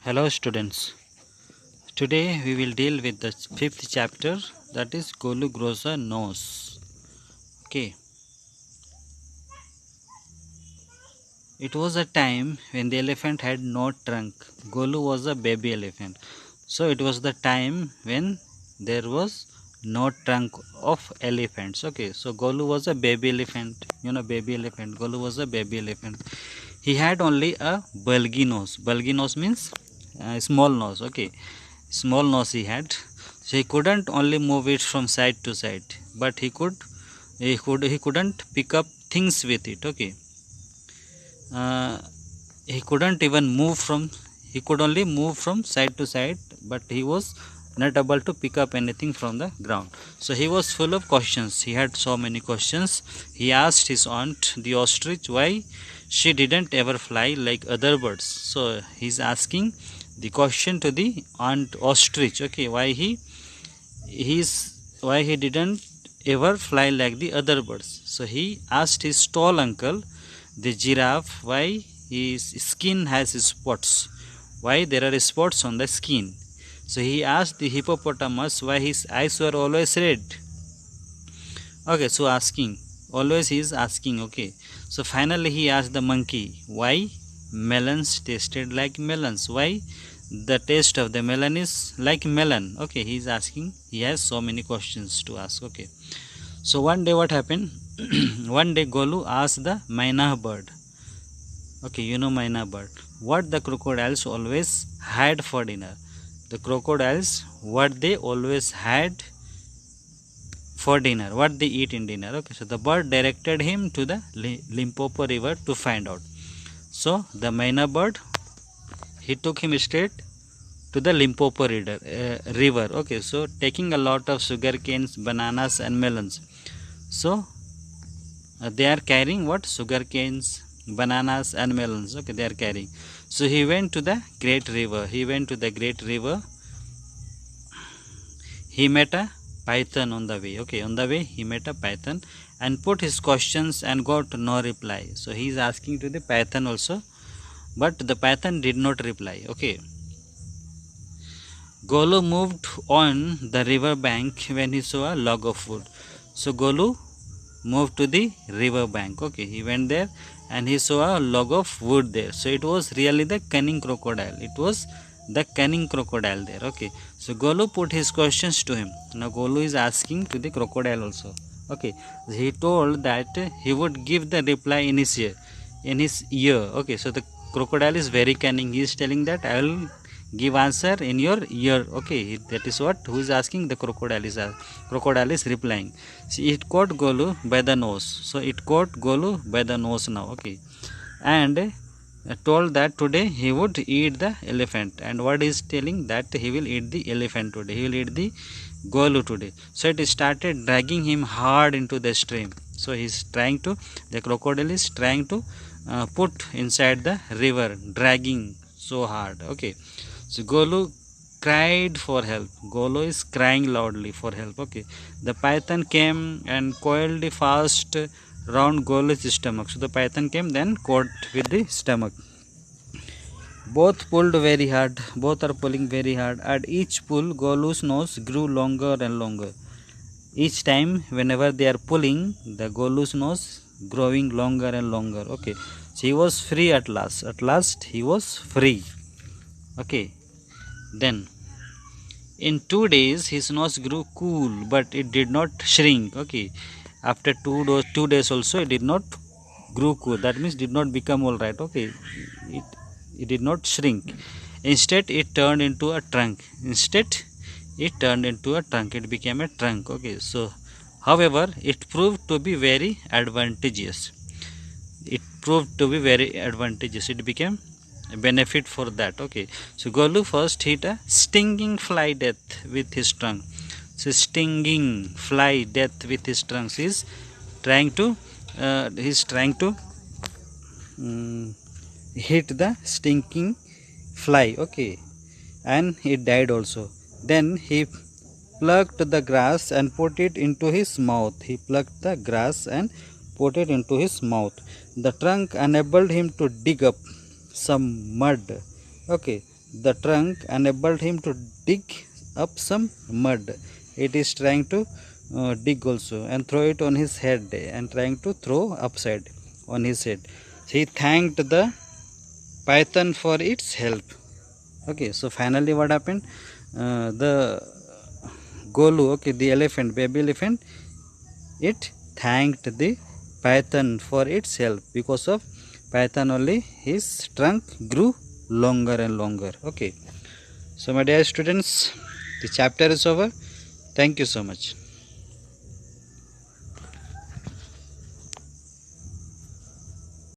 Hello students. Today we will deal with the fifth chapter, that is Golu grows a nose. Okay. It was a time when the elephant had no trunk. Golu was a baby elephant. So it was the time when there was no trunk of elephants. Okay. So Golu was a baby elephant. Baby elephant. Golu was a baby elephant. He had only a bulgy nose. Bulgy nose means small nose. Okay, small nose he had, so he couldn't only move it from side to side, but he couldn't pick up things with it. Okay, uh, he couldn't even move from, he could only move from side to side, but he was not able to pick up anything from the ground. So he was full of questions. He had so many questions. He asked his aunt the ostrich why she didn't ever fly like other birds. So he's asking the question to the aunt ostrich. Okay, why he didn't ever fly like the other birds. So he asked his tall uncle the giraffe why his skin has spots, why there are spots on the skin. So he asked the hippopotamus why his eyes were always red. Okay, so asking, always he is asking. Okay, so finally he asked the monkey why melons tasted like melons, why the taste of the melon is like melon. Okay, he is asking, he has so many questions to ask. Okay, so one day what happened? One day Golu asked the myna bird. Okay, myna bird, what the crocodiles always had for dinner. The crocodiles, what they always had for dinner, what they eat in dinner. Okay, so the bird directed him to the Limpopo river to find out. So the myna bird, he took him straight to the Limpopo river. Okay, so taking a lot of sugar canes, bananas and melons. So they are carrying what? Sugar canes, bananas and melons. Okay, they are carrying. So he went to the great river. He met a python on the way. Okay, on the way he met a python and put his questions and got no reply. So he is asking to the python also, but the python did not reply. Okay, Golu moved on the river bank when he saw a log of wood. So Golu moved to the river bank. Okay, he went there and he saw a log of wood there. So it was really the cunning crocodile. It was the cunning crocodile there. Okay, so Golu put his questions to him. Now Golu is asking to the crocodile also. Okay, he told that he would give the reply in his ear. Okay, so the crocodile is very cunning. He is telling that I will give answer in your ear. Okay, that is what, who is asking? The crocodile is replying. See, it caught Golu by the nose. So it caught Golu by the nose now. Okay, and told that today he would eat the elephant. And what is telling? That he will eat the elephant today, he will eat the Golu today. So it started dragging him hard into the stream. So he's trying to, the crocodile is trying to put inside the river, dragging so hard. Okay, so Golu cried for help. Golu is crying loudly for help. Okay, the python came and coiled fast round Golu's stomach. So the python came, then caught with the stomach. Both pulled very hard. Both are pulling very hard. At each pull, Golu's nose grew longer and longer. Each time, whenever they are pulling, the Golu's nose growing longer and longer. Okay, so he was free at last. At last, he was free. Okay, then in 2 days his nose grew cool, but it did not shrink. Okay, after 2 days also it did not grew cool. That means did not become all right. Okay, it it did not shrink. Instead, it turned into a trunk. It became a trunk. Okay, so however, it proved to be very advantageous. It became a benefit for that. Okay, so Golu first hit a stinging fly death with his trunk. So stinging fly death with his trunk. He's trying to hit the stinking fly. Okay, and it died also. Then he plucked the grass and put it into his mouth. The trunk enabled him to dig up some mud. Okay, the trunk enabled him to dig up some mud. It is trying to dig also and throw it on his head and trying to throw upside on his head. He thanked the python for its help. Okay, so finally what happened? The Golu, okay, the elephant, baby elephant, it thanked the python for its help. Because of python only his trunk grew longer and longer. Okay, so my dear students, the chapter is over. Thank you so much.